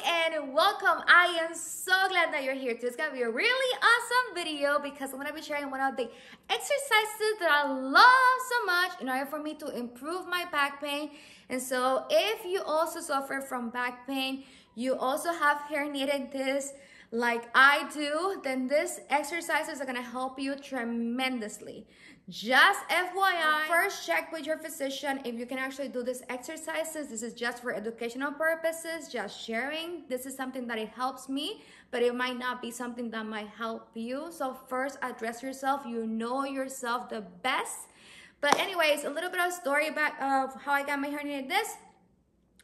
and welcome. I am so glad that you're here. Today's gonna be a really awesome video because I'm gonna be sharing one of the exercises that I love so much in order for me to improve my back pain. And so if you also suffer from back pain, you also have herniated disc like I do, then these exercises are gonna help you tremendously. Just FYI, first check with your physician if you can actually do these exercises. This is just for educational purposes, just sharing. This is something that it helps me, but it might not be something that might help you. So first address yourself. You know yourself the best. But anyways, a little bit of story back of how I got my herniated disc.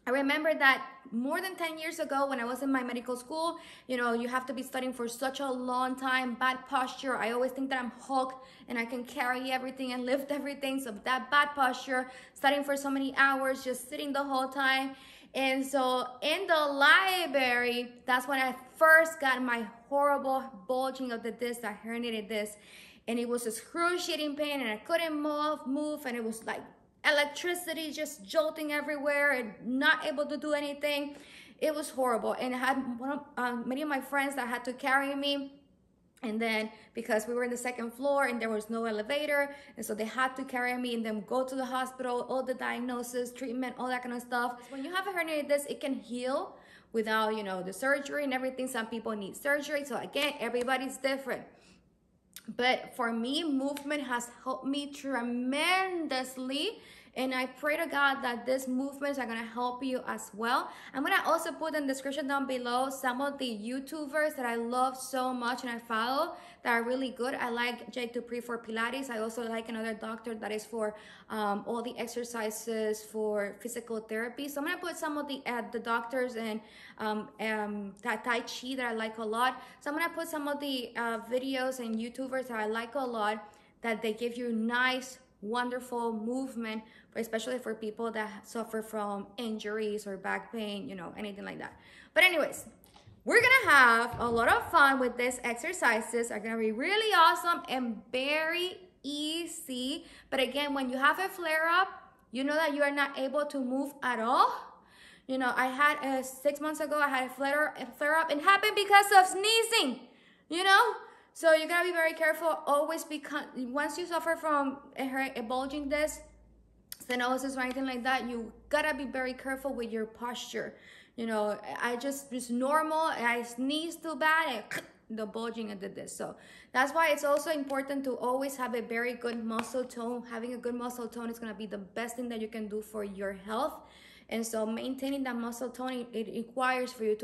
I remember that more than 10 years ago when I was in my medical school, you have to be studying for such a long time, bad posture. I always think that I'm Hulk and I can carry everything and lift everything. So that bad posture, studying for so many hours, just sitting the whole time. And so in the library, that's when I first got my horrible bulging of the disc, that herniated disc. And it was excruciating pain and I couldn't move and it was like electricity just jolting everywhere and not able to do anything. It was horrible, and I had many of my friends that had to carry me, and then because we were in the second floor and there was no elevator, and so they had to carry me and then go to the hospital, all the diagnosis, treatment, all that kind of stuff. When you have a herniated disc, it can heal without the surgery and everything. Some people need surgery, so again, everybody's different. But for me, movement has helped me tremendously. And I pray to God that these movements are going to help you as well. I'm going to also put in the description down below some of the YouTubers that I love so much and I follow that are really good. I like Jake Dupree for Pilates. I also like another doctor that is for all the exercises for physical therapy. So I'm going to put some of the doctors and Tai Chi that I like a lot. So I'm going to put some of the videos and YouTubers that I like a lot, that they give you nice, wonderful movement, especially for people that suffer from injuries or back pain, anything like that. But anyways, we're gonna have a lot of fun with these exercises. Are gonna be really awesome and very easy. But again, when you have a flare-up, you know that you are not able to move at all. I had 6 months ago, I had a flare-up. It happened because of sneezing, So you gotta be very careful. Always once you suffer from a bulging disc, stenosis or anything like that, you gotta be very careful with your posture. It's normal. I sneeze too bad and the bulging of the disc. So that's why it's also important to always have a very good muscle tone. Having a good muscle tone is gonna be the best thing that you can do for your health. And so maintaining that muscle tone, it requires for you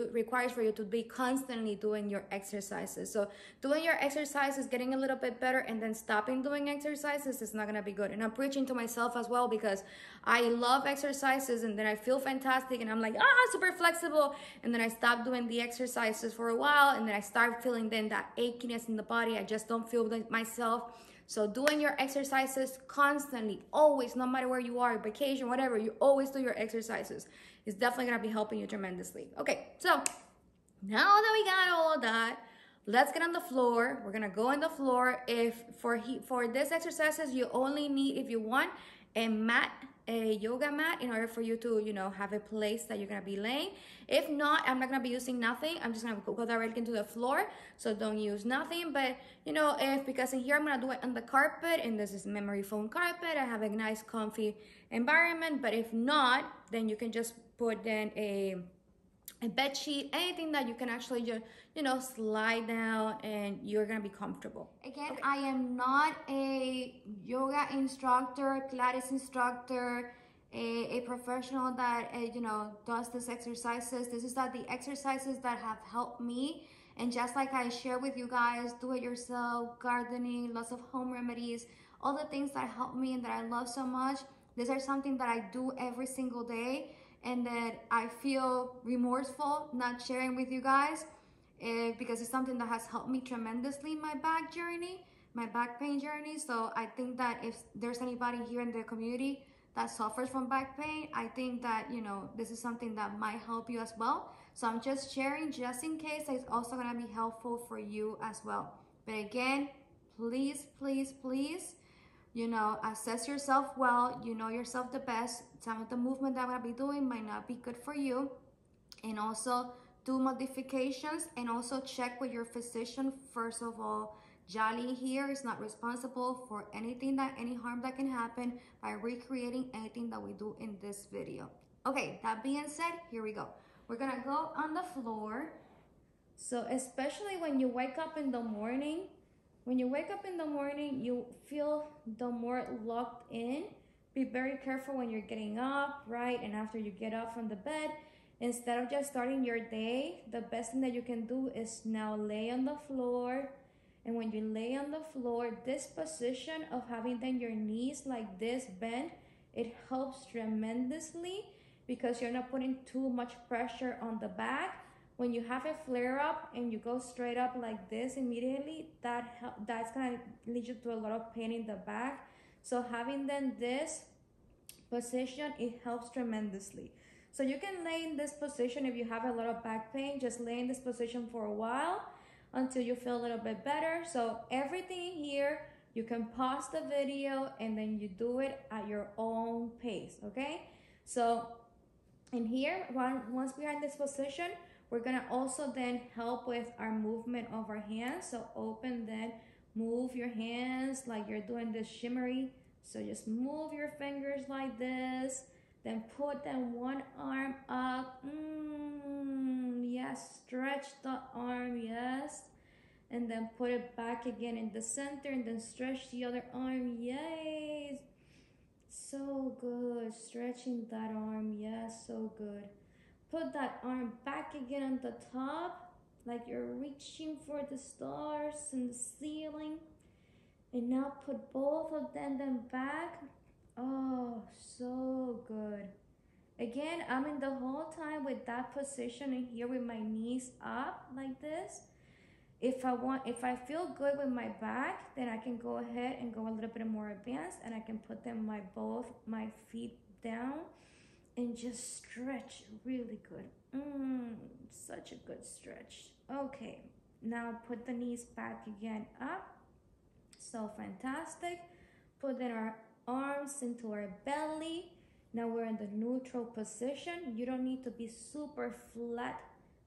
to be constantly doing your exercises. So doing your exercises, getting a little bit better, and then stopping doing exercises is not gonna be good. And I'm preaching to myself as well, because I love exercises and then I feel fantastic and I'm like, super flexible. And then I stop doing the exercises for a while and then I start feeling then that achiness in the body. I just don't feel like myself. So doing your exercises constantly, always, no matter where you are, vacation, whatever, you always do your exercises. It's definitely gonna be helping you tremendously. Okay, so now that we got all of that, let's get on the floor. We're gonna go on the floor. If for these exercises, you only need, if you want, a yoga mat in order for you to, have a place that you're gonna be laying. If not, I'm not gonna be using nothing. I'm just gonna go directly into the floor. So don't use nothing. But because in here I'm gonna do it on the carpet, and this is memory foam carpet. I have a nice comfy environment. But if not, then you can just put in a bed sheet, anything that you can actually just slide down and you're gonna be comfortable. Again, okay. I am not a yoga instructor, Pilates instructor, a professional that does these exercises. This is the exercises that have helped me. And just like I share with you guys, do it yourself, gardening, lots of home remedies, all the things that help me and that I love so much. These are something that I do every single day, and that I feel remorseful not sharing with you guys, because it's something that has helped me tremendously in my back pain journey. So I think that if there's anybody here in the community that suffers from back pain, I think that this is something that might help you as well. So I'm just sharing just in case it's also gonna be helpful for you as well. But again, please, please, please, assess yourself well. You know yourself the best. Some of the movement that I'm gonna be doing might not be good for you. And also do modifications and also check with your physician. First of all, Yali here is not responsible for any harm that can happen by recreating anything that we do in this video. Okay, that being said, here we go. We're gonna go on the floor. So especially when you wake up in the morning, you feel the more locked in. Be very careful when you're getting up, right? And after you get up from the bed, instead of just starting your day, the best thing that you can do is now lay on the floor. And when you lay on the floor, this position of having then your knees like this bent, it helps tremendously because you're not putting too much pressure on the back. When you have a flare up and you go straight up like this immediately, that's gonna lead you to a lot of pain in the back. So having then this position, it helps tremendously. So you can lay in this position if you have a lot of back pain. Just lay in this position for a while until you feel a little bit better. So everything here, you can pause the video and then you do it at your own pace, okay? So in here, once we are in this position, we're gonna also then help with our movement of our hands. So open, then move your hands like you're doing this shimmery. So just move your fingers like this. Then put then one arm up. Yes, stretch the arm, yes. And then put it back again in the center and then stretch the other arm, yes. So good, stretching that arm, yes, so good. Put that arm back again on the top, like you're reaching for the stars and the ceiling. And now put both of them then back. Oh, so good. Again, I'm in the whole time with that position in here with my knees up like this. If I feel good with my back, then I can go ahead and go a little bit more advanced and I can put them both my feet down and just stretch really good. Such a good stretch. Okay, now put the knees back again up. So fantastic. Put in our arms into our belly. Now we're in the neutral position. You don't need to be super flat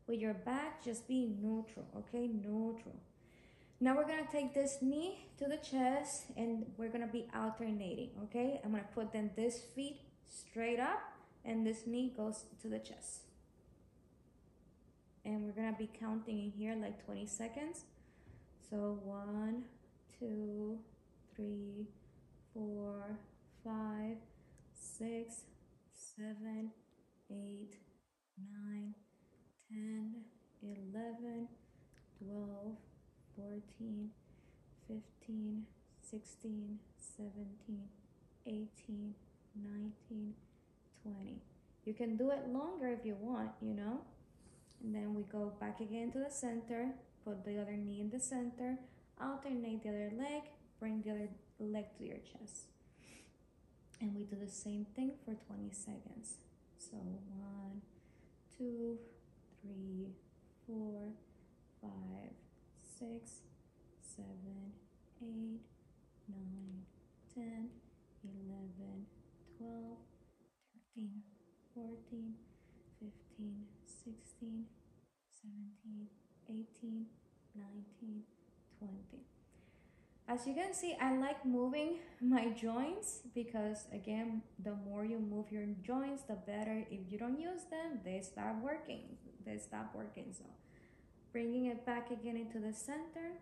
with your back, just be neutral, okay? Neutral. Now we're gonna take this knee to the chest and we're gonna be alternating, okay? I'm gonna put then this feet straight up and this knee goes to the chest. And we're gonna be counting in here like 20 seconds. So 1, 2, 3, 4, 5, 6, 7, 8, 9, 10, 11, 12, 14, 15, 16, 17, 18, 19, 20. You can do it longer if you want, you know. And then we go back again to the center, put the other knee in the center, alternate the other leg, bring the other leg to your chest. And we do the same thing for 20 seconds. So 1, 2, 3, 4, 5, 6, 7, 8, 9, 10, 11, 12, 13, 14, 15, 16, 17, 18, 19, 20. As you can see, I like moving my joints because again, the more you move your joints, the better. If you don't use them, they stop working. So bringing it back again into the center.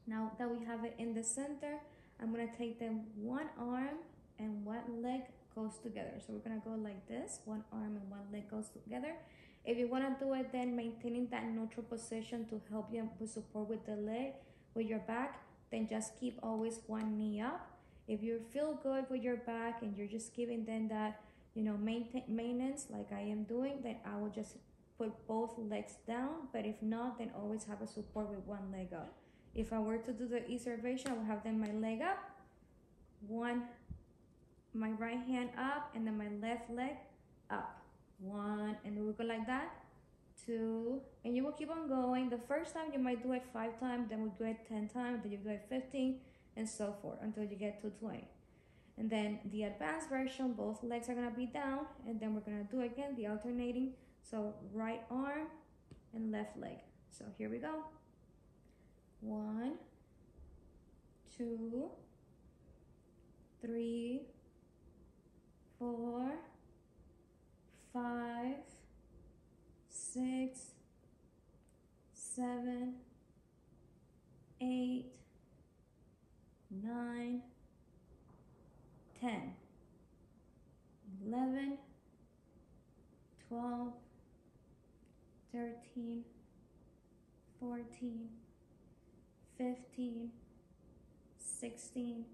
Now that we have it in the center, I'm gonna take them one arm and one leg goes together. So we're gonna go like this, one arm and one leg goes together. If you wanna do it then maintaining that neutral position to help you with support with the leg, with your back, then just keep always one knee up. If you feel good with your back and you're just giving them that, you know, maintenance like I am doing, then I will just put both legs down. But if not, then always have a support with one leg up. If I were to do the exacerbation, I would have then my leg up, my right hand up, and then my left leg up. 1, and we will go like that. 2, and you will keep on going. The first time you might do it 5 times, then we'll do it 10 times, then you do it 15, and so forth until you get to 20. And then the advanced version, both legs are gonna be down, and then we're gonna do again the alternating. So right arm, and left leg. So here we go. 1, 2, 3, 4, 5, 6, 7, 8, 9, 10, 11, 12, 13, 14, 15, 16,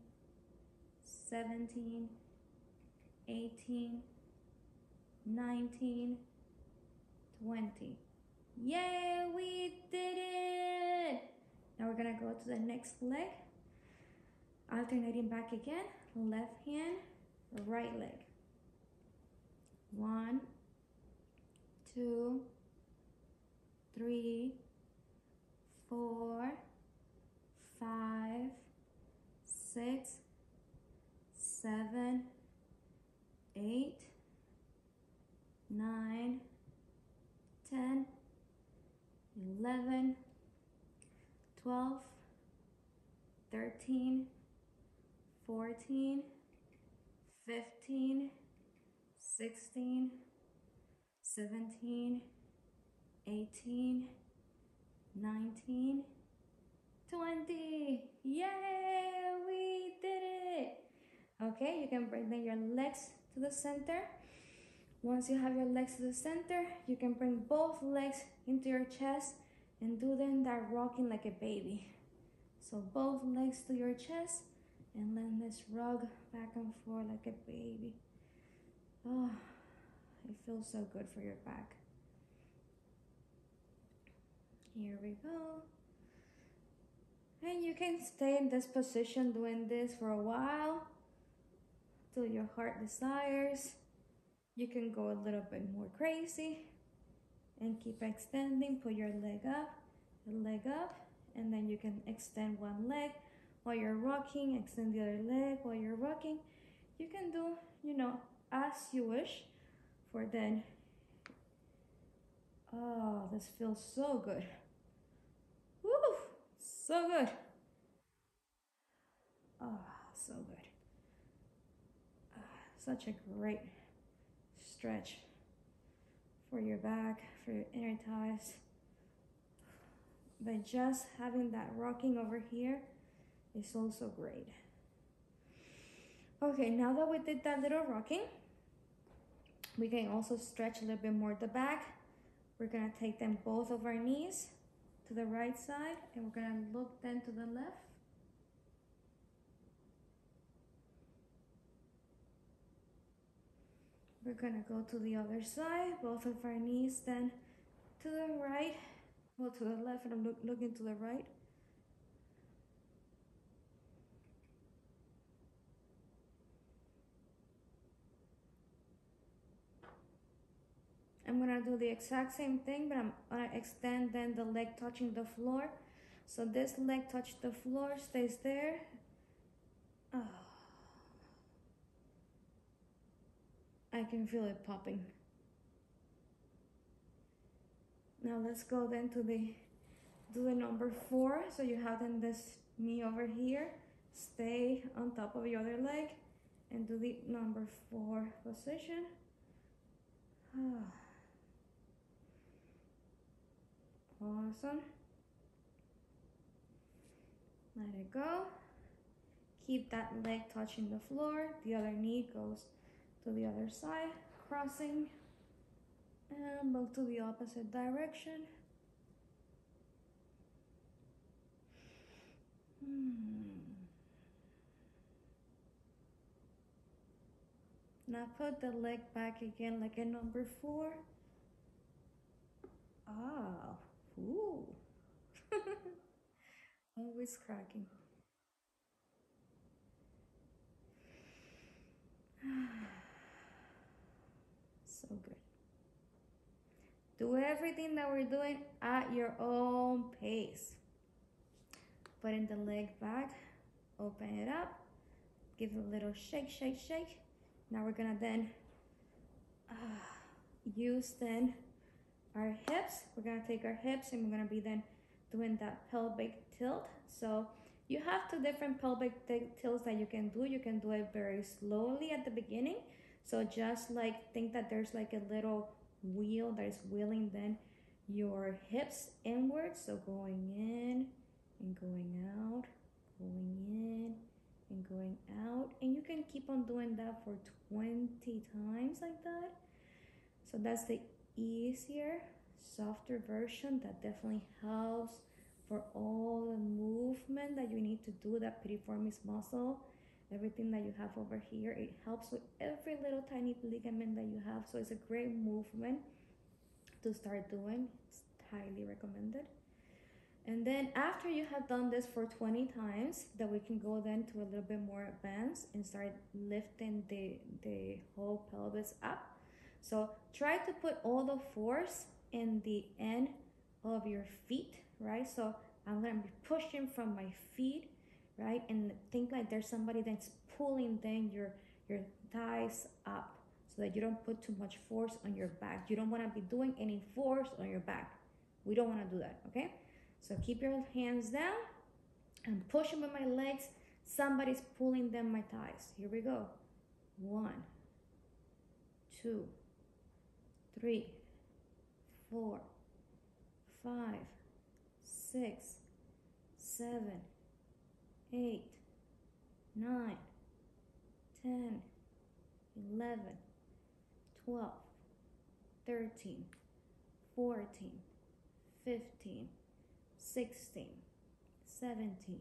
17, 18, 19, 20. Yay, we did it! Now we're gonna go to the next leg. Alternating back again, left hand, right leg. 1, 2, 3, 4, 5, 6, 7, 8, 9, 10, 11, 12, 13, 14, 15, 16, 17, 18, 19, 20. Yay, we did it. Okay, you can bring then your legs to the center. Once you have your legs to the center, you can bring both legs into your chest and do then that rocking like a baby. So both legs to your chest and then let's rock back and forth like a baby. Oh, it feels so good for your back. Here we go. And you can stay in this position doing this for a while till your heart desires. You can go a little bit more crazy and keep extending. Put your leg up, and then you can extend one leg while you're rocking, extend the other leg while you're rocking. You can do, as you wish for then. Oh, this feels so good. Woo, so good. Oh, so good. Such a great stretch for your back, for your inner thighs. But just having that rocking over here is also great. Okay, now that we did that little rocking, we can also stretch a little bit more the back. We're gonna take them both of our knees to the right side and we're gonna look then to the left. We're gonna go to the other side, both of our knees then to the right, well to the left, and I'm looking to the right. I'm gonna do the exact same thing, but I'm gonna extend then the leg touching the floor. So this leg touched the floor, stays there. Oh. I can feel it popping. Now let's go then to do the number 4. So you have then this knee over here, stay on top of your other leg, and do the number 4 position. Awesome. Let it go. Keep that leg touching the floor. The other knee goes to the other side, crossing, and move to the opposite direction. Now put the leg back again like a number 4. Ah, ooh. Always cracking. So good. Do everything that we're doing at your own pace. Putting the leg back, open it up, give it a little shake, shake, shake. Now we're gonna then use then our hips. We're gonna take our hips and we're gonna be then doing that pelvic tilt. So you have two different pelvic tilts that you can do. You can do it very slowly at the beginning. So just like think that there's like a little wheel that is wheeling then your hips inwards. So going in and going out, going in and going out. And you can keep on doing that for 20 times like that. So that's the easier, softer version that definitely helps for all the movement that you need to do, that piriformis muscle, everything that you have over here. It helps with every little tiny ligament that you have. So it's a great movement to start doing. It's highly recommended. And then after you have done this for 20 times, that we can go then to a little bit more advanced and start lifting the whole pelvis up. So try to put all the force in the end of your feet, right? So I'm gonna be pushing from my feet, right? And think like there's somebody that's pulling then your thighs up so that you don't put too much force on your back. You don't wanna be doing any force on your back. We don't wanna do that, okay? So keep your hands down. I'm pushing with my legs. Somebody's pulling them my thighs. Here we go. 1, 2, 3, 4, 5, 6, 7, 8, 9, 10, 11, 12, 13, 14, 15, 16, 17,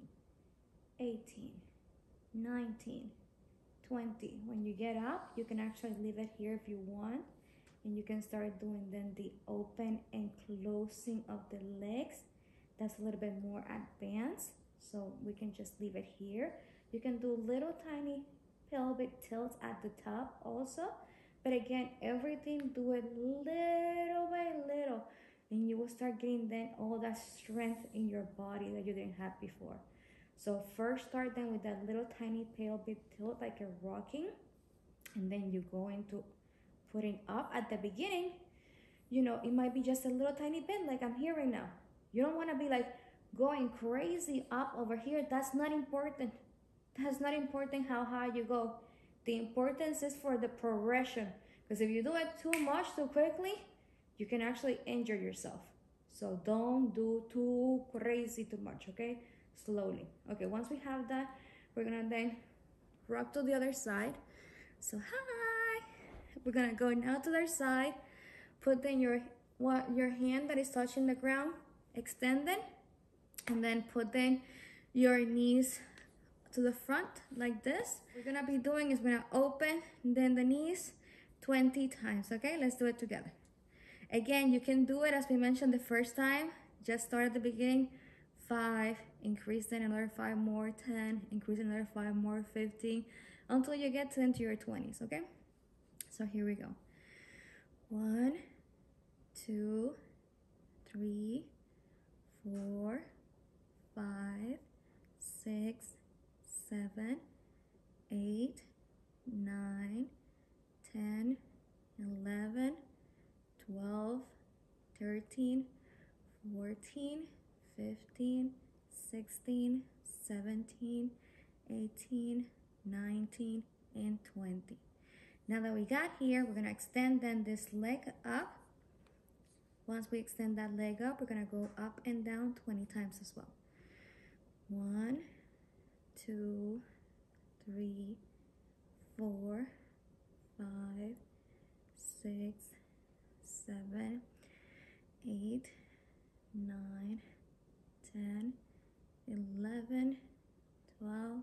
18, 19, 20. When you get up, you can actually leave it here if you want. And you can start doing then the open and closing of the legs. That's a little bit more advanced. So we can just leave it here. You can do little tiny pelvic tilts at the top also. But again, everything do it little by little. And you will start getting then all that strength in your body that you didn't have before. So first start then with that little tiny pelvic tilt like a rocking. And then you go into putting up at the beginning. You know, it might be just a little tiny bit like I'm here right now. You don't want to be like going crazy up over here. That's not important. That's not important how high you go. The importance is for the progression. Because if you do it too much too quickly, you can actually injure yourself. So don't do too crazy too much, okay? Slowly. Okay, once we have that, we're gonna then rock to the other side. So hi. We're gonna go now to the other side. Put in your hand that is touching the ground, extend it, and then put in your knees to the front like this. What we're gonna be doing is we're gonna open then the knees 20 times, okay? Let's do it together. Again, you can do it as we mentioned the first time. Just start at the beginning, 5, increase then another 5 more, 10, increase another 5 more, 15, until you get into your 20s, okay? So here we go. 1, 2, 3, 4, 5, 6, 7, 8, 9, 10, 11, 12, 13, 14, 15, 16, 17, 18, 19, and 20. Now that we got here, we're gonna extend then this leg up. Once we extend that leg up, we're gonna go up and down 20 times as well. 1, 2, 3, 4, 5, 6, 7, 8, 9, 10, 11, 12,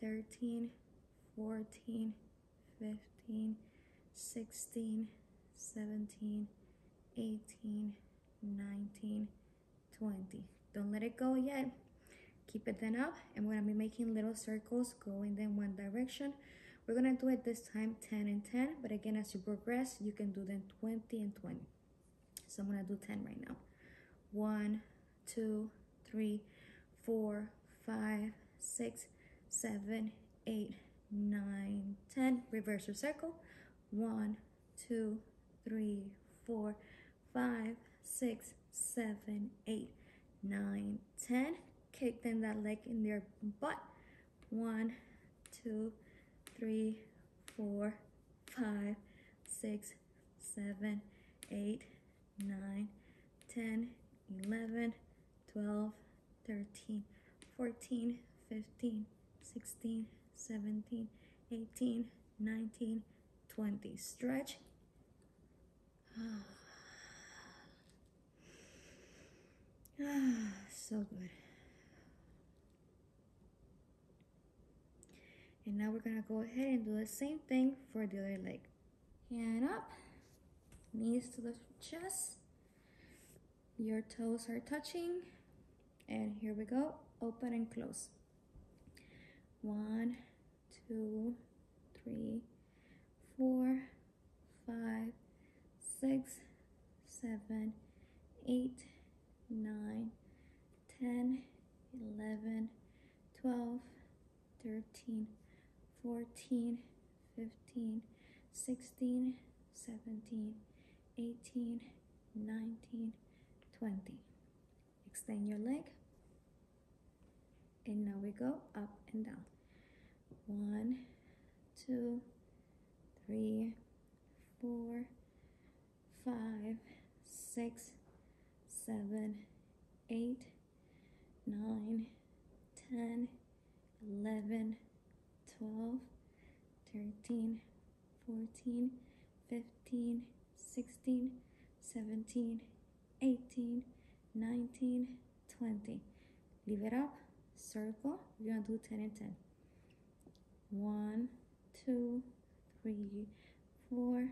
13, 14, 15, 16, 17, 18, 19, 20. Don't let it go yet. Keep it then up, and we're gonna be making little circles going then one direction. We're gonna do it this time 10 and 10, but again, as you progress, you can do then 20 and 20. So I'm gonna do 10 right now. 1, 2, 3, 4, 5, 6, 7, 8, 9, 10. Reverse your circle. 1, 2, 3, 4, 5, 6, 7, 8, 9, 10. Kick then that leg in their butt. 1, 2, 3, 4, 5, 6, 7, 8, 9, 10, 11, 12, 13, 14, 15, 16, 17, 18, 19, 20. Stretch. So good. And now we're gonna go ahead and do the same thing for the other leg. Hand up, knees to the chest. Your toes are touching. And here we go, open and close. 1, 2, 3, 4, 5, 6, 7, 8, 9, 10, 11, 12, 13, 14, 15, 16, 17, 18, 19, 20. Extend your leg. And now we go up and down. 1, 2, 3, 4, 5, 6, 7, 8, 9, 10, 11, 12, 13, 14, 15, 16, 17, 18, 19, 20. Leave it up, circle. We're gonna do 10 and 10. 1, 2, 3, 4,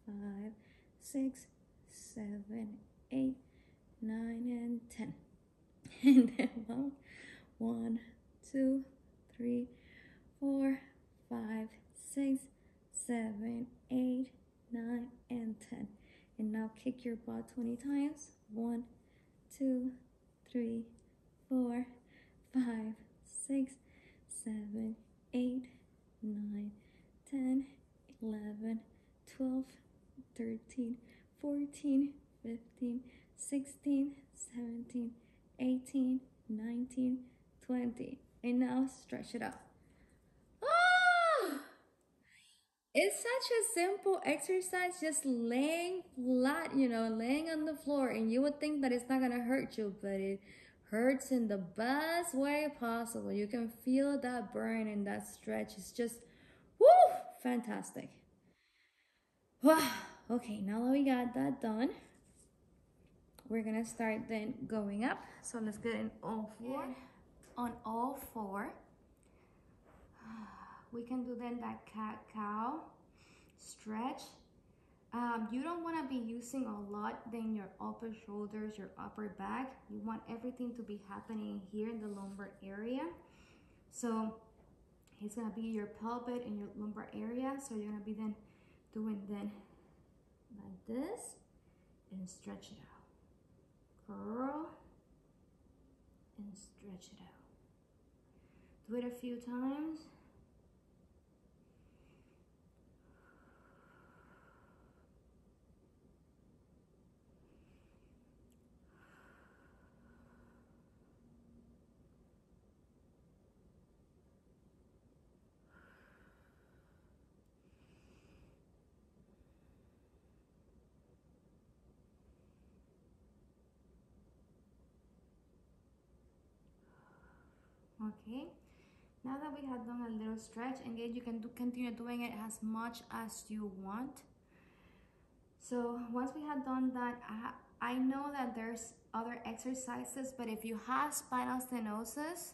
5, 6, 7, 8, 9, and 10. And then 1, 2, 3, 4, 5, 6, 7, 8, 9, and 10. And now kick your butt 20 times. 1, 2, 3, 4, 5, 6, 7, 8, 9, 10, 11, 12, 13, 14, 15, 16, 17, 18, 19, 20. And now stretch it out. Ah! It's such a simple exercise, just laying flat, laying on the floor, and you would think that it's not gonna hurt you, but it hurts in the best way possible. You can feel that burn and that stretch. It's just, woo, fantastic. Wow. Okay, now that we got that done, we're gonna start then going up. So let's get in all four. On all four. We can do then that cat-cow stretch. You don't want to be using a lot then your upper shoulders, your upper back. You want everything to be happening here in the lumbar area. So it's going to be your pelvic and your lumbar area. So you're going to be then doing then like this and stretch it out. Curl and stretch it out. Do it a few times. Okay, now that we have done a little stretch, and again, you can continue doing it as much as you want. So once we have done that, I know that there's other exercises, but if you have spinal stenosis,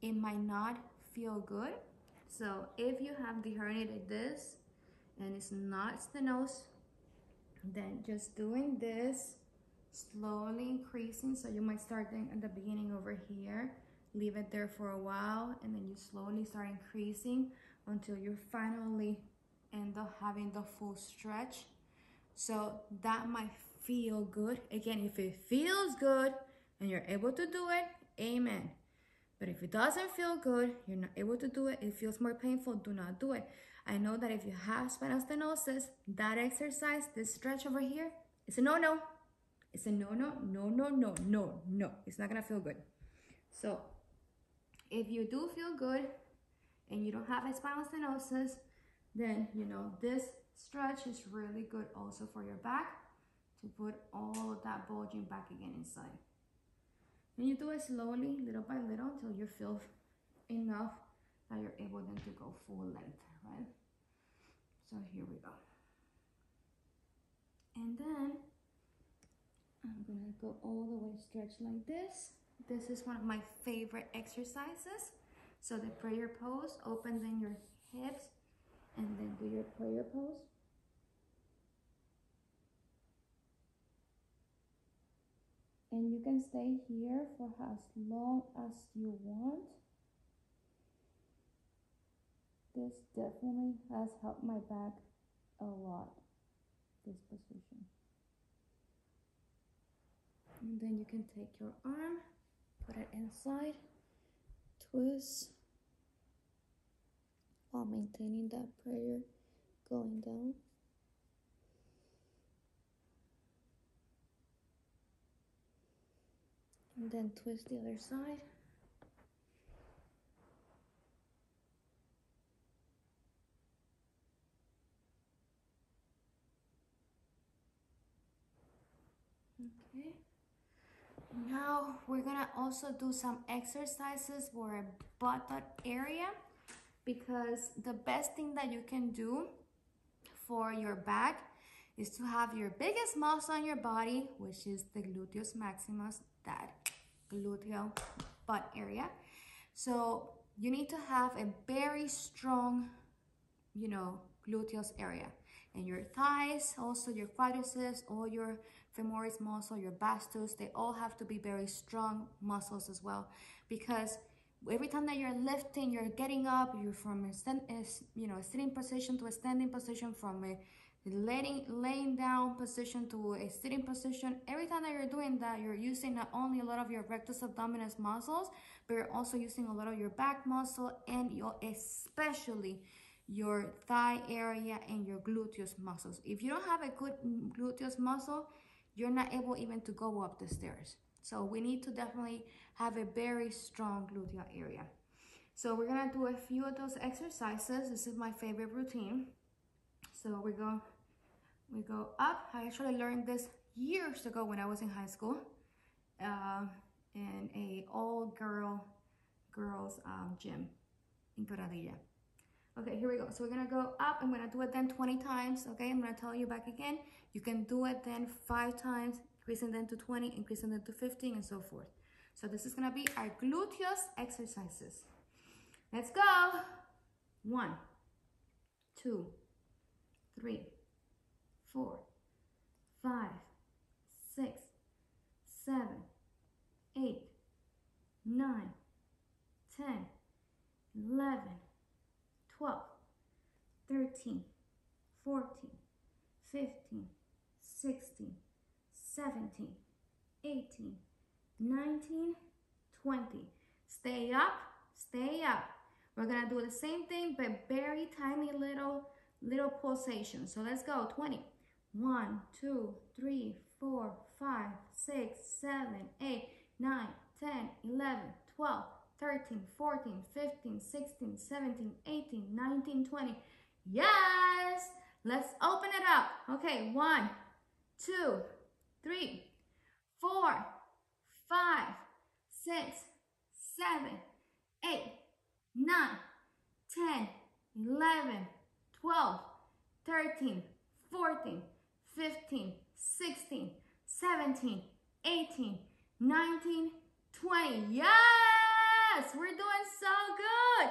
it might not feel good. So if you have the herniated disc and it's not stenosis, then just doing this, slowly increasing. So you might start at the beginning over here, leave it there for a while, and then you slowly start increasing until you finally end up having the full stretch. So that might feel good. Again, if it feels good and you're able to do it, amen. But if it doesn't feel good, you're not able to do it, it feels more painful, do not do it. I know that if you have spinal stenosis, that exercise, this stretch over here, is a no-no. It's a no, no, no, no, no, no, no. It's not gonna feel good. So if you do feel good and you don't have a spinal stenosis, then you know this stretch is really good also for your back to put all of that bulging back again inside. And you do it slowly, little by little, until you feel enough that you're able then to go full length, right? So here we go. And then I'm gonna go all the way stretch like this. This is one of my favorite exercises. So the prayer pose, open then your hips and then do your prayer pose. And you can stay here for as long as you want. This definitely has helped my back a lot, this position. And then you can take your arm, put it inside, twist, while maintaining that prayer going down. And then twist the other side. Okay. Now we're gonna also do some exercises for a buttock area, because the best thing that you can do for your back is to have your biggest muscle on your body, which is the gluteus maximus, that gluteal butt area. So you need to have a very strong, you know, gluteus area. And your thighs, also your quadriceps, all your femoris muscle, your vastus, they all have to be very strong muscles as well, because every time that you're lifting, you're getting up, you're from a sitting position to a standing position, from a laying down position to a sitting position. Every time that you're doing that, you're using not only a lot of your rectus abdominis muscles, but you're also using a lot of your back muscle, and especially your thigh area and your gluteus muscles. If you don't have a good gluteus muscle, you're not able even to go up the stairs. So we need to definitely have a very strong gluteal area. So we're gonna do a few of those exercises. This is my favorite routine. So we go up. I actually learned this years ago when I was in high school, in a all-girls gym in Corradilla. Okay, here we go. So we're gonna go up. I'm gonna do it then 20 times. Okay, I'm gonna tell you back again. You can do it then 5 times, increasing then to 20, increasing then to 15, and so forth. So this is gonna be our gluteus exercises. Let's go. 1, 2, 3, 4, 5, 6, 7, 8, 9, 10, 11, 12, 13, 14, 15, 16, 17, 18, 19, 20. Stay up, stay up. We're gonna do the same thing, but very tiny little pulsations. So let's go. 20. 1, 2, 3, 4, 5, 6, 7, 8, 9, 10, 11, 12, 13, 14, 15, 16, 17, 18, 19, 20. Yes! Let's open it up. Okay, 1, 2, 3, 4, 5, 6, 7, 8, 9, 10, 11, 12, 13, 14, 15, 16, 17, 18, 19, 20. Yes! We're doing so good.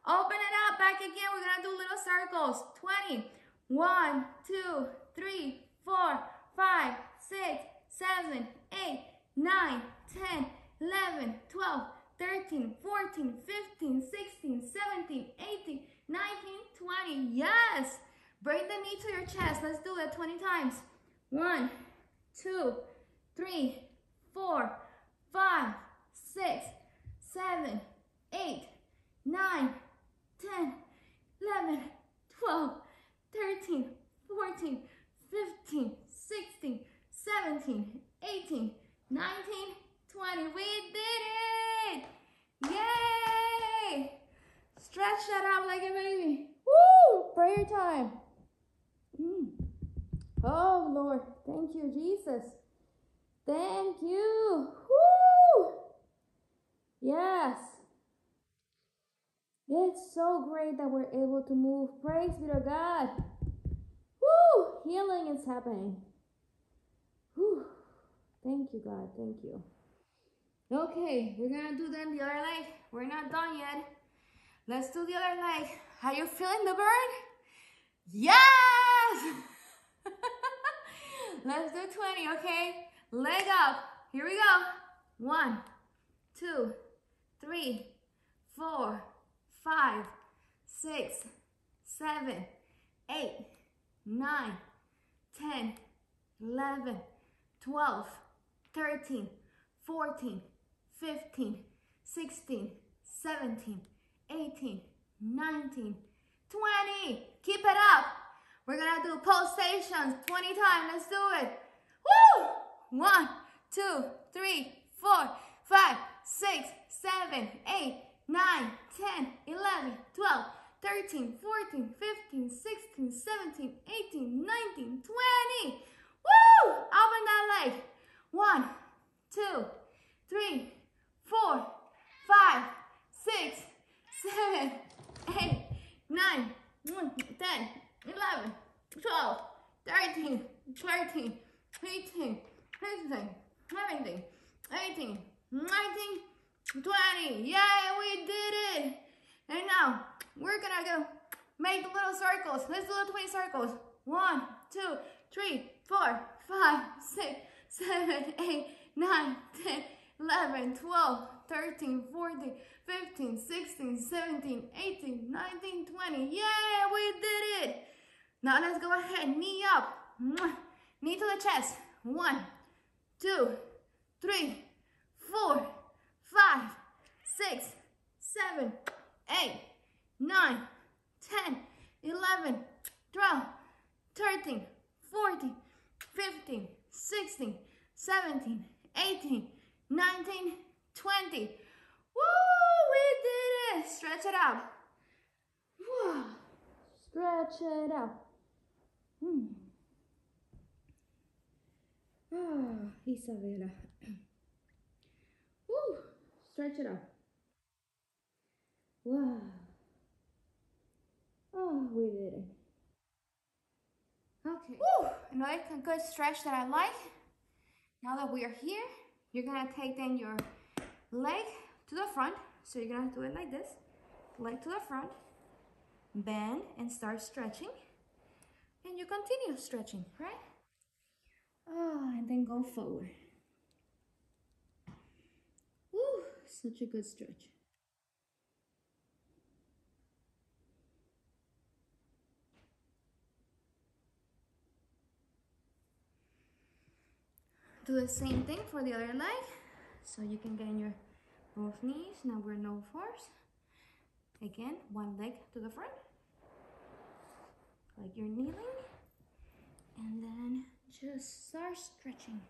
Open it up. Back again. We're going to do little circles. 20. 1, 2, 3, 4, 5, 6, 7, 8, 9, 10, 11, 12, 13, 14, 15, 16, 17, 18, 19, 20. Yes! Bring the knee to your chest. Let's do it 20 times. 1, 2, 3, 4, 5, 6, 7, 8, 9, 10, 11, 12, 13, 14, 15, 16, 17, Oh, Lord. Thank you, Jesus. Thank you. Woo! Yes. It's so great that we're able to move. Praise be to God. Woo! Healing is happening. Whew. Thank you, God. Thank you. Okay, we're gonna do then the other leg. We're not done yet. Let's do the other leg. How you feeling the burn? Yes! Let's do 20, okay? Leg up. Here we go. 1, 2, 3, 4, 5, 6, 7, 8, 9, 10, 11, 12, 13, 14, 15, 16, 17, 18, 19, 20. Keep it up. We're gonna do pulsations 20 times. Let's do it. Woo! 1, 2, 3, 4, 5, 6, 7, 8, 9, 10, 11, 12, 13, 14, 15, 16, 17, 18, 19, 20. Woo! Open that leg. 1, 2, 3, 4, 5, 6, 7, 8, 9, 10, 11, 12, 13, 14, 15, 16, 17, 18, 19, 20. Yay, we did it. And now we're gonna go make the little circles. Let's do the 20 circles. 1, 2, 3, 4, 5, 6, 7, 8, 9, 10, 11, 12, 13, 14, 15, 16, 17, 18, 19, 20. Yay, we did it. Now let's go ahead, knee up. Knee to the chest. 1, 2, 3, 4, 5, 6, 7, 8, 9, 10, 11, 12, 13, 14, 15, 16, 17, 18, 19, 20. Woo! We did it! Stretch it out. Woo. Stretch it out. Oh, Isabella. Woo! Stretch it out. Wow. Oh, we did it. Okay. Woo! Another good stretch that I like. Now that we are here, you're gonna take then your leg to the front. So you're gonna do it like this. Leg to the front. Bend and start stretching. And you continue stretching, right? Oh, and then go forward. Woo! Such a good stretch. Do the same thing for the other leg. So you can get in your both knees. Now we're no force. Again, one leg to the front. Like you're kneeling. And then just start stretching.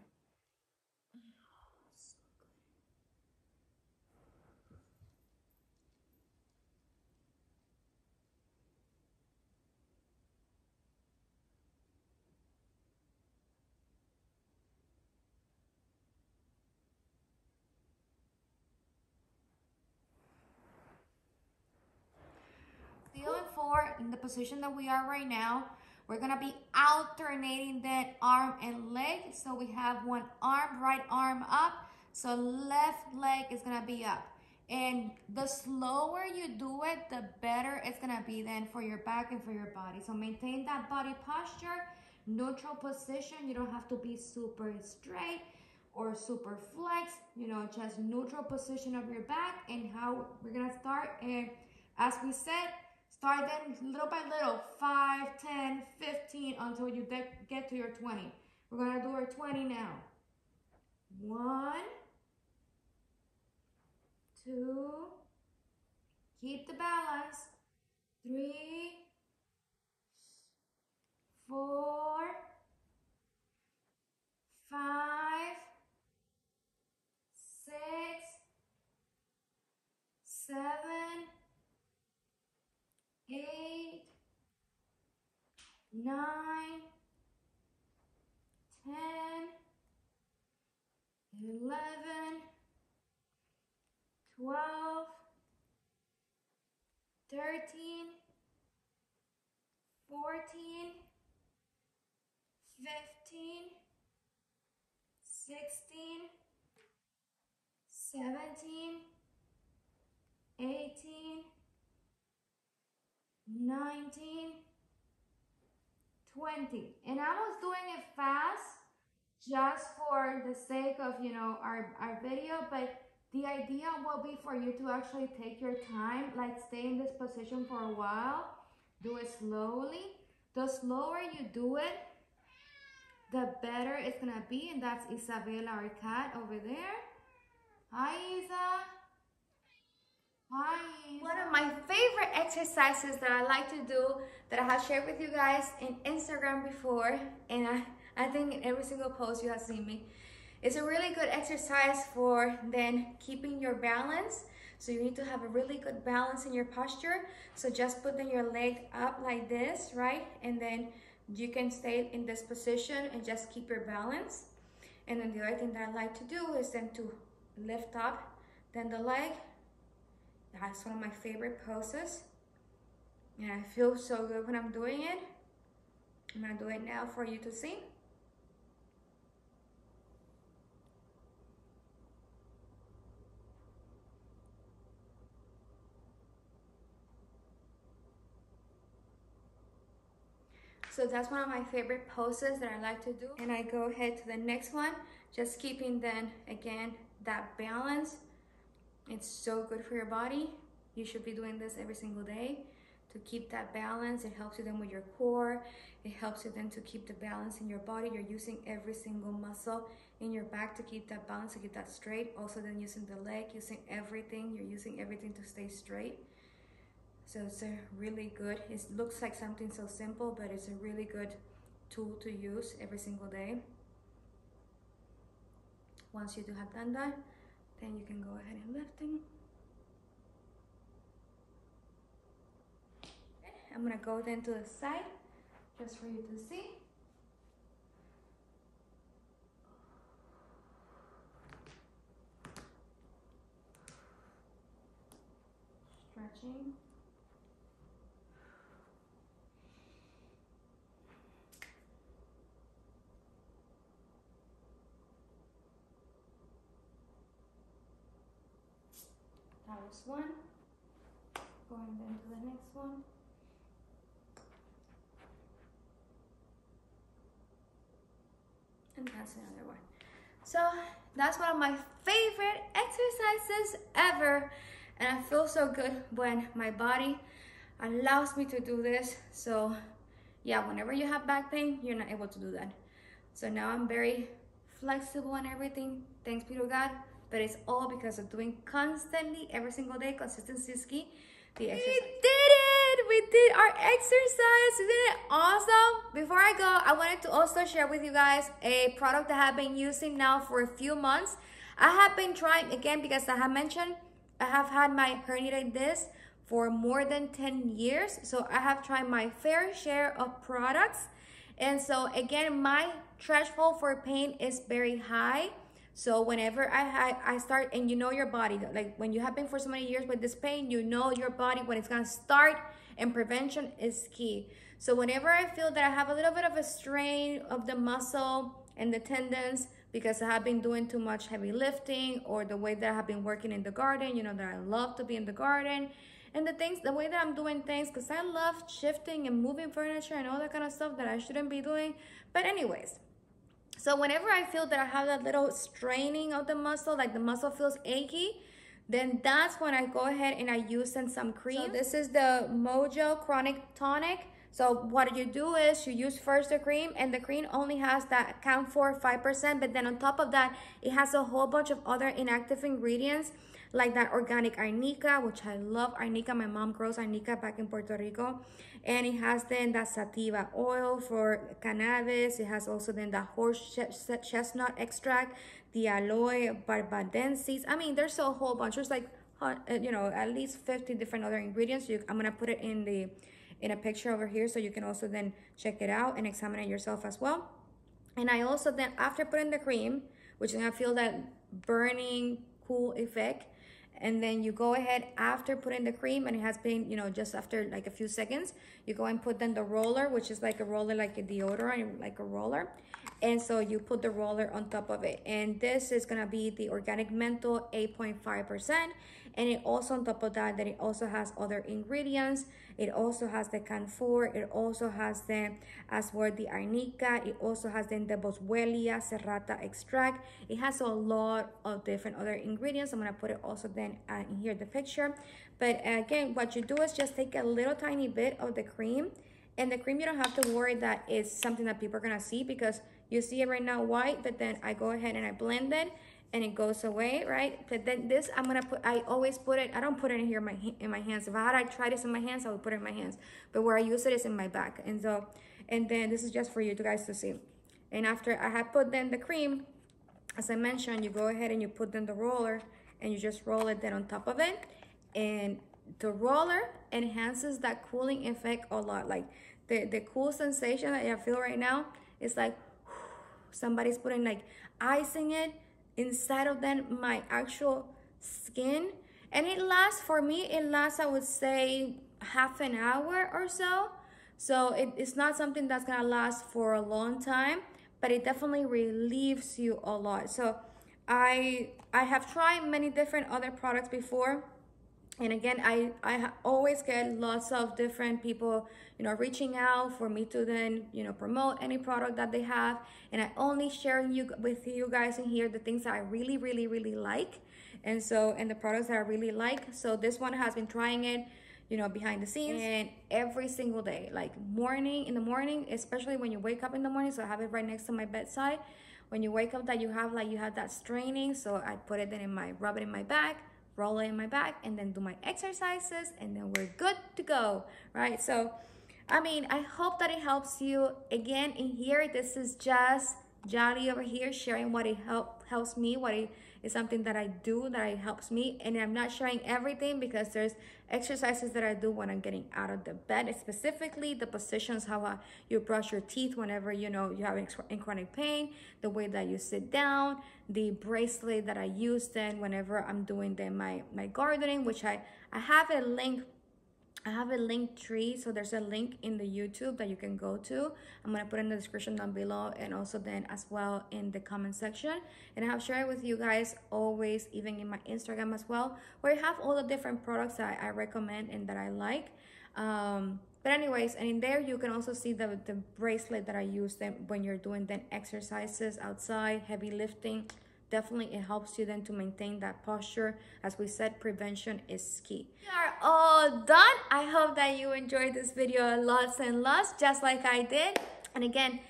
Feeling forward in the position that we are right now. We're gonna be alternating that arm and leg. So we have one arm, right arm up. So left leg is gonna be up. And the slower you do it, the better it's gonna be then for your back and for your body. So maintain that body posture, neutral position. You don't have to be super straight or super flex, just neutral position of your back. And how we're gonna start, and as we said, start then little by little, 5, 10, 15, until you get to your 20. We're gonna do our 20 now. 1, 2, keep the balance. 3, 4, 5, 6, 7, 8, 9, 11, 12, 13, 14, 15, 16, 17, 18, 19, 20. And I was doing it fast just for the sake of, you know, our video, but the idea will be for you to actually take your time, like stay in this position for a while, do it slowly. The slower you do it, the better it's gonna be. And that's Isabella, our cat over there. Hi, Isa. Hi. One of my favorite exercises that I like to do, that I have shared with you guys in Instagram before, and I think in every single post you have seen me, it's a really good exercise for then keeping your balance. So you need to have a really good balance in your posture. So just put then your leg up like this, right? And then you can stay in this position and just keep your balance. And then the other thing that I like to do is then to lift up then the leg. That's one of my favorite poses. And I feel so good when I'm doing it. I'm gonna do it now for you to see. So that's one of my favorite poses that I like to do. And I go ahead to the next one, just keeping then again that balance. It's so good for your body. You should be doing this every single day to keep that balance. It helps you then with your core. It helps you then to keep the balance in your body. You're using every single muscle in your back to keep that balance, to keep that straight. Also then using the leg, using everything. You're using everything to stay straight. So it's a really good, it looks like something so simple, but it's a really good tool to use every single day. Once you do have done that, then you can go ahead and lifting. I'm gonna go then to the side, just for you to see. Stretching. That was one. Going then to the next one. And that's another one. So that's one of my favorite exercises ever. And I feel so good when my body allows me to do this. So yeah, whenever you have back pain, you're not able to do that. So now I'm very flexible and everything. Thanks be to God. But it's all because of doing constantly, every single day. Consistency is key. The exercise. We did it! We did our exercise. Isn't it awesome? Before I go, I wanted to also share with you guys a product that I have been using now for a few months. I have been trying, again, because I have mentioned, I have had my herniated disc for more than 10 years. So I have tried my fair share of products. And so again, my threshold for pain is very high. So whenever I start, and you know your body, like when you have been for so many years with this pain, you know your body when it's gonna start, and prevention is key. So whenever I feel that I have a little bit of a strain of the muscle and the tendons, because I have been doing too much heavy lifting, or the way that I have been working in the garden, you know that I love to be in the garden, and the way that I'm doing things, because I love shifting and moving furniture and all that kind of stuff that I shouldn't be doing. But anyways, so whenever I feel that I have that little straining of the muscle, like the muscle feels achy, then that's when I go ahead and I use some cream. So this is the Mojo Chronic Tonic. So what you do is you use first the cream, and the cream only has that count for 5%, but then on top of that, it has a whole bunch of other inactive ingredients, like that organic arnica, which I love arnica. My mom grows arnica back in Puerto Rico. And it has then that sativa oil for cannabis. It has also then the horse chestnut extract, the aloe barbadensis. I mean, there's a whole bunch. There's like, you know, at least 50 different other ingredients. I'm gonna put it in a picture over here, so you can also then check it out and examine it yourself as well. And I also then, after putting the cream, which is gonna feel that burning cool effect. And then you go ahead after putting the cream, and it has been, you know, just after like a few seconds, you go and put then the roller, which is like a roller, like a deodorant, like a roller. And so you put the roller on top of it. And this is gonna be the organic menthol 8.5%. And it also, on top of that, it also has other ingredients. It also has the camphor. It also has the, as well, the arnica. It also has then the boswellia serrata extract. It has a lot of different other ingredients. I'm gonna put it also then in here, the picture. But again, what you do is just take a little tiny bit of the cream. And the cream, you don't have to worry that it's something that people are gonna see, because you see it right now white, but then I go ahead and I blend it and it goes away, right? But then this, I'm gonna put, I always put it, I don't put it in here in my hands. If I had to try this in my hands, I would put it in my hands. But where I use it is in my back. And so, and then this is just for you guys to see. And after I have put then the cream, as I mentioned, you go ahead and you put then the roller and you just roll it then on top of it. And the roller enhances that cooling effect a lot. Like the cool sensation that I feel right now is like somebody's putting like ice in it inside of then my actual skin. And it lasts, for me, it lasts, I would say, half an hour or so. So it's not something that's gonna last for a long time, but it definitely relieves you a lot. So I have tried many different other products before. And again, I always get lots of different people, you know, reaching out for me to then, you know, promote any product that they have. And I only share with you guys in here the things that I really, really, really like. And so, and the products that I really like. So this one has been trying it, you know, behind the scenes, and every single day, like in the morning, especially when you wake up in the morning. So I have it right next to my bedside. When you wake up, that you have that straining. So I put it then rub it in my back, roll it in my back, and then do my exercises, and then we're good to go, right? So, I mean, I hope that it helps you. Again, in here, this is just Yali over here sharing what it helps me, what it is something that I do that it helps me. And I'm not sharing everything, because there's exercises that I do when I'm getting out of the bed, specifically the positions, how you brush your teeth whenever, you know, you have in chronic pain, the way that you sit down, the bracelet that I use then whenever I'm doing then my gardening, which I have a link. I have a link tree, so there's a link in the YouTube that you can go to. I'm gonna put in the description down below, and also then as well in the comment section. And I have shared with you guys always, even in my Instagram as well, where I have all the different products that I recommend and that I like. But anyways, and in there you can also see the bracelet that I use then when you're doing then exercises outside, heavy lifting. Definitely it helps you then to maintain that posture. As we said, prevention is key. We are all done. I hope that you enjoyed this video lots and lots, just like I did. And again,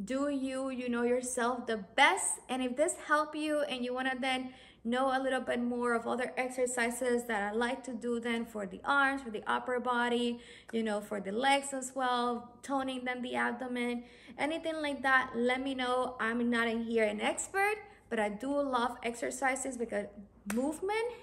do you know yourself the best. And if this helped you and you want to then know a little bit more of other exercises that I like to do then for the arms, for the upper body, you know, for the legs as well, toning then the abdomen, anything like that, let me know. I'm not in here an expert, but I do love exercises, because movement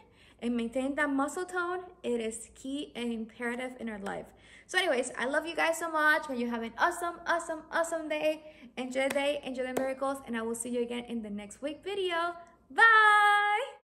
and maintaining that muscle tone, it is key and imperative in our life. So anyways, I love you guys so much. May you have an awesome, awesome, awesome day. Enjoy the day, enjoy the miracles, and I will see you again in the next week video. Bye!